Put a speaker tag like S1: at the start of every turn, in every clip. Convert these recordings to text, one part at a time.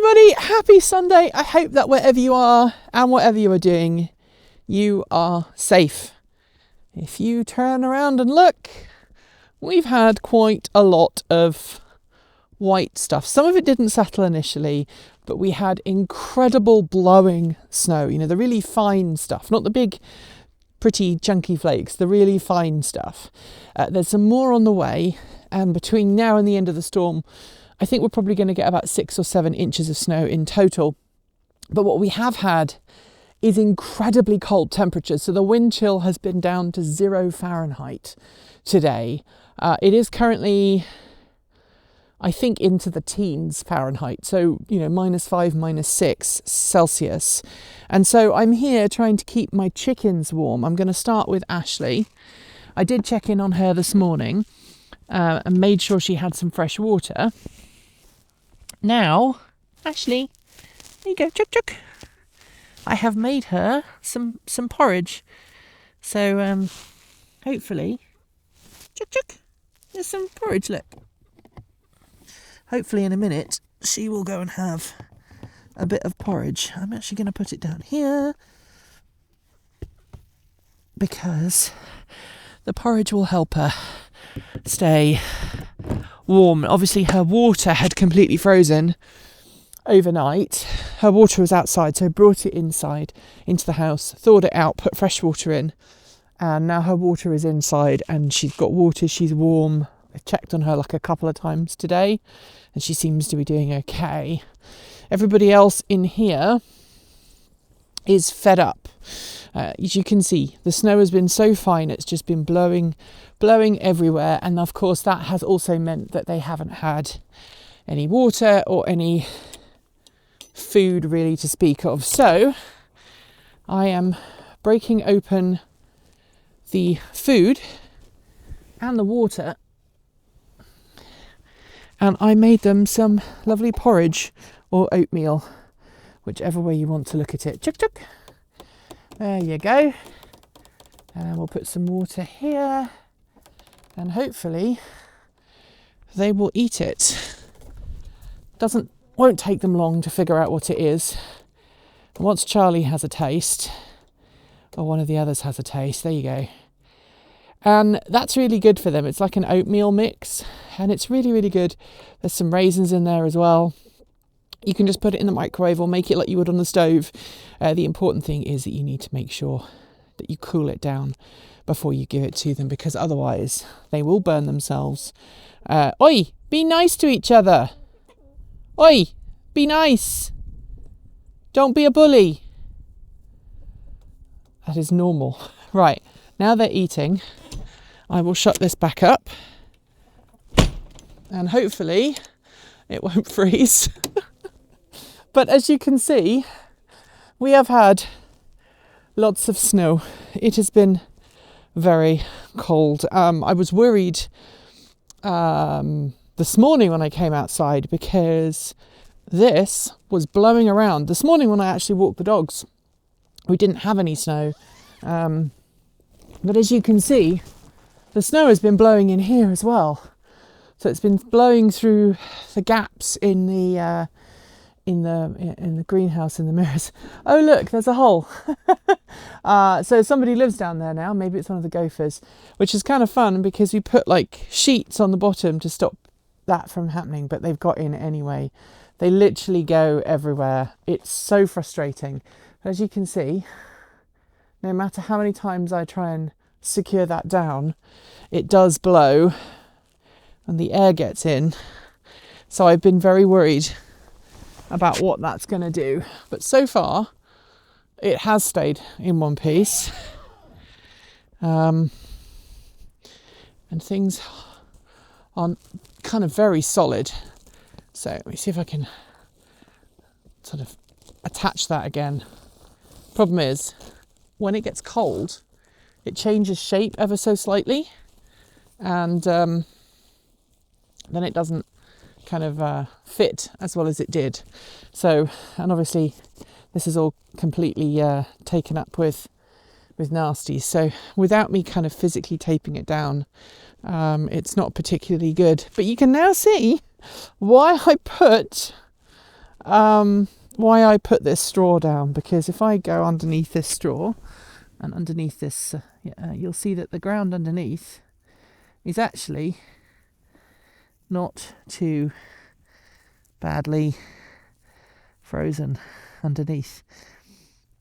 S1: everybody, happy Sunday. I hope that wherever you are and whatever you are doing, you are safe. If you turn around and look, we've had quite a lot of white stuff. Some of it didn't settle initially, but we had incredible blowing snow, you know, the really fine stuff, not the big pretty chunky flakes, the really fine stuff. There's some more on the way, and between now and the end of the storm, I think we're probably going to get about 6 or 7 inches of snow in total. But what we have had is incredibly cold temperatures. So the wind chill has been down to 0 Fahrenheit today. It is currently, I think, into the teens Fahrenheit. So, you know, -5, -6 Celsius. And so I'm here trying to keep my chickens warm. I'm going to start with Ashley. I did check in on her this morning and made sure she had some fresh water. Now, Ashley, there you go, chuk chuk. I have made her some porridge. So hopefully, chuk chuk, there's some porridge, look. Hopefully in a minute she will go and have a bit of porridge. I'm actually going to put it down here because the porridge will help her stay warm. Obviously her water had completely frozen overnight. Her water was outside, so I brought it inside into the house, thawed it out, put fresh water in, and now her water is inside and she's got water, she's warm. I checked on her like a couple of times today and she seems to be doing okay. Everybody else in here is fed up. As you can see, the snow has been so fine, it's just been blowing everywhere. And of course, that has also meant that they haven't had any water or any food really to speak of. So I am breaking open the food and the water. And I made them some lovely porridge or oatmeal, whichever way you want to look at it. Chuk chuk. There you go. And we'll put some water here. And hopefully they will eat it. Won't take them long to figure out what it is. And once Charlie has a taste, or one of the others has a taste, there you go. And that's really good for them. It's like an oatmeal mix, and it's really, really good. There's some raisins in there as well. You can just put it in the microwave or make it like you would on the stove. The important thing is that you need to make sure that you cool it down before you give it to them, because otherwise they will burn themselves. Oi, be nice to each other. Oi, be nice. Don't be a bully. That is normal. Right, now they're eating. I will shut this back up and hopefully it won't freeze. But as you can see, we have had lots of snow. It has been very cold. I was worried this morning when I came outside because this was blowing around. This morning when I actually walked the dogs, we didn't have any snow. But as you can see, the snow has been blowing in here as well. So it's been blowing through the gaps in the greenhouse, in the mirrors. Oh look, there's a hole. So somebody lives down there now. Maybe it's one of the gophers, which is kind of fun because we put like sheets on the bottom to stop that from happening, but they've got in anyway. They literally go everywhere. It's so frustrating. As you can see, no matter how many times I try and secure that down, it does blow and the air gets in. So I've been very worried about what that's going to do. But so far, it has stayed in one piece. And things are kind of very solid. So let me see if I can sort of attach that again. Problem is, when it gets cold, it changes shape ever so slightly. And then it doesn't kind of fit as well as it did. So, and obviously this is all completely taken up with nasties. So without me kind of physically taping it down, it's not particularly good. But you can now see why I put why I put this straw down, because if I go underneath this straw and underneath this, you'll see that the ground underneath is actually not too badly frozen underneath.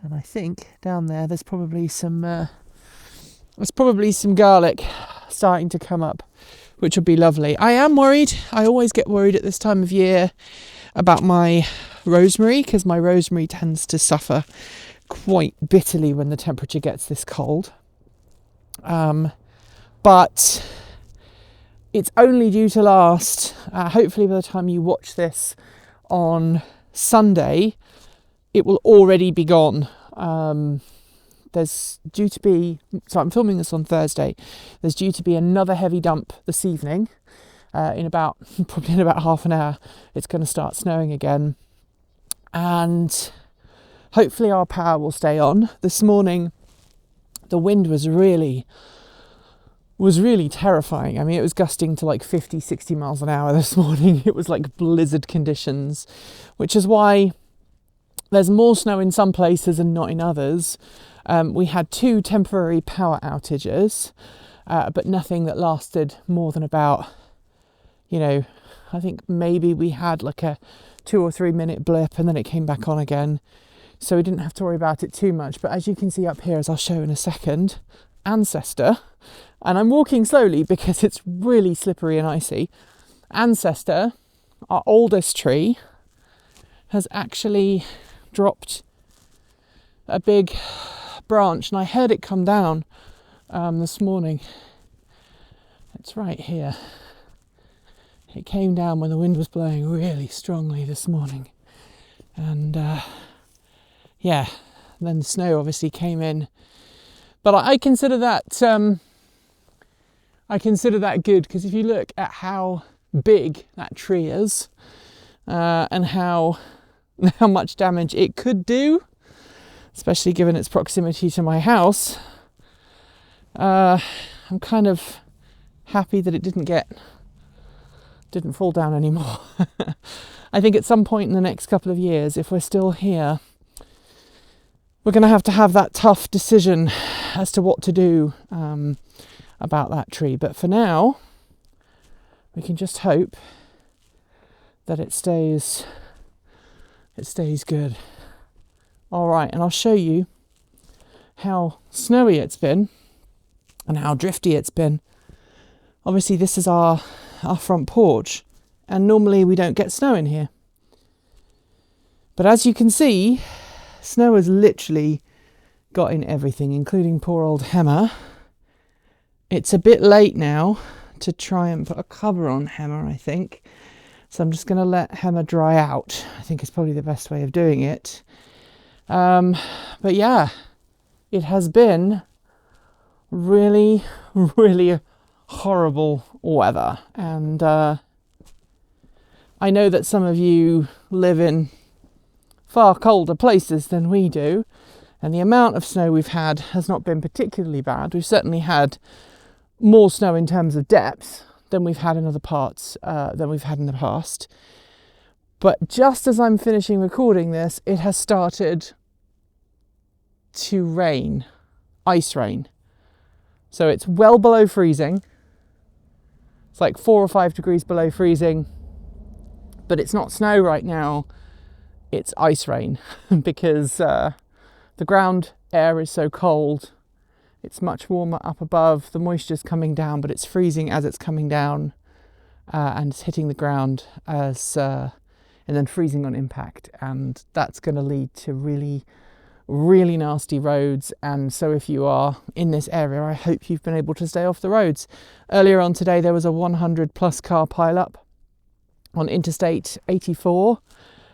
S1: And I think down there's probably some garlic starting to come up, which would be lovely. I am worried. I always get worried at this time of year about my rosemary, because my rosemary tends to suffer quite bitterly when the temperature gets this cold. But it's only due to last, hopefully by the time you watch this on Sunday, it will already be gone. There's due to be, so I'm filming this on Thursday, there's due to be another heavy dump this evening. Probably in about half an hour, it's going to start snowing again. And hopefully our power will stay on. This morning, the wind was really terrifying. I mean, it was gusting to like 50, 60 miles an hour this morning. It was like blizzard conditions, which is why there's more snow in some places and not in others. We had 2 temporary power outages, but nothing that lasted more than about, I think maybe we had like a 2 or 3 minute blip and then it came back on again. So we didn't have to worry about it too much. But as you can see up here, as I'll show in a second, Ancestor, and I'm walking slowly because it's really slippery and icy. Ancestor, our oldest tree, has actually dropped a big branch, and I heard it come down this morning. It's right here. It came down when the wind was blowing really strongly this morning, and then the snow obviously came in. But I consider that good, because if you look at how big that tree is and how much damage it could do, especially given its proximity to my house, I'm kind of happy that it didn't fall down anymore. I think at some point in the next couple of years, if we're still here, we're going to have that tough decision as to what to do about that tree. But for now, we can just hope that it stays good. All right, and I'll show you how snowy it's been and how drifty it's been. Obviously, this is our front porch, and normally we don't get snow in here. But as you can see, snow has literally got in everything, including poor old Hemmer. It's a bit late now to try and put a cover on Hemmer, I think. So I'm just going to let Hemmer dry out. I think it's probably the best way of doing it. But yeah, it has been really, really horrible weather. And I know that some of you live in far colder places than we do, and the amount of snow we've had has not been particularly bad. We've certainly had more snow in terms of depth than we've had in other parts than we've had in the past. But just as I'm finishing recording this, it has started to rain, ice rain. So it's well below freezing. It's like 4 or 5 degrees below freezing, but it's not snow right now. It's ice rain because the ground air is so cold. It's much warmer up above. The moisture's coming down, but it's freezing as it's coming down, and it's hitting the ground and then freezing on impact. And that's going to lead to really, really nasty roads. And so if you are in this area, I hope you've been able to stay off the roads. Earlier on today, there was a 100 plus car pileup on Interstate 84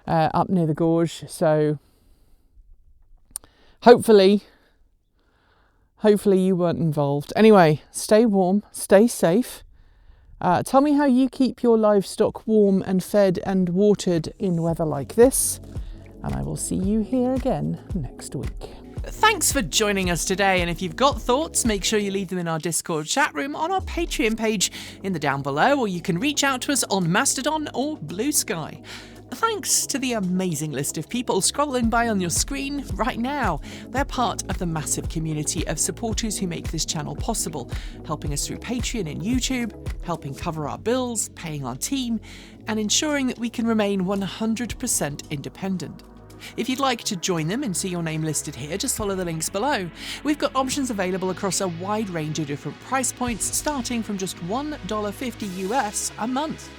S1: up near the gorge. So hopefully you weren't involved. Anyway, stay warm, stay safe. Tell me how you keep your livestock warm and fed and watered in weather like this. And I will see you here again next week. Thanks for joining us today, and if you've got thoughts, make sure you leave them in our Discord chat room on our Patreon page in the down below, or you can reach out to us on Mastodon or Blue Sky. Thanks to the amazing list of people scrolling by on your screen right now. They're part of the massive community of supporters who make this channel possible, helping us through Patreon and YouTube, helping cover our bills, paying our team, and ensuring that we can remain 100% independent. If you'd like to join them and see your name listed here, just follow the links below. We've got options available across a wide range of different price points, starting from just $1.50 US a month.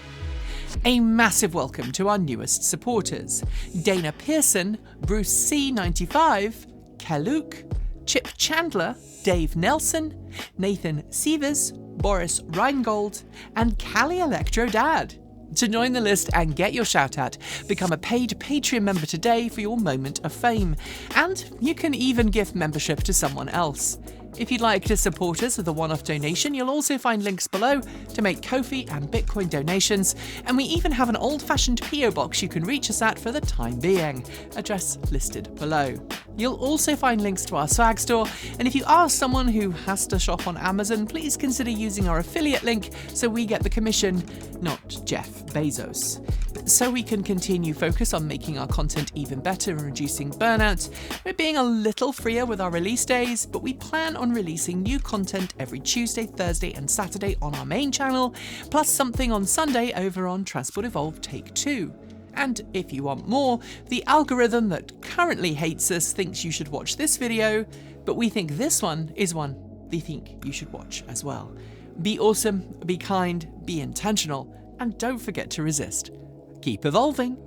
S1: A massive welcome to our newest supporters: Dana Pearson, Bruce C95, Kaluk, Chip Chandler, Dave Nelson, Nathan Sievers, Boris Reingold, and Callie Electro Dad. To join the list and get your shout out, become a paid Patreon member today for your moment of fame, and you can even gift membership to someone else. If you'd like to support us with a one-off donation, you'll also find links below to make Ko-fi and Bitcoin donations, and we even have an old-fashioned PO box you can reach us at for the time being, address listed below. You'll also find links to our swag store, and if you are someone who has to shop on Amazon, please consider using our affiliate link so we get the commission, not Jeff Bezos. So we can continue focus on making our content even better and reducing burnout. We're being a little freer with our release days, but we plan on releasing new content every Tuesday, Thursday and Saturday on our main channel, plus something on Sunday over on Transport Evolved Take 2. And if you want more, the algorithm that currently hates us thinks you should watch this video, but we think this one is one they think you should watch as well. Be awesome, be kind, be intentional, and don't forget to resist. Keep evolving.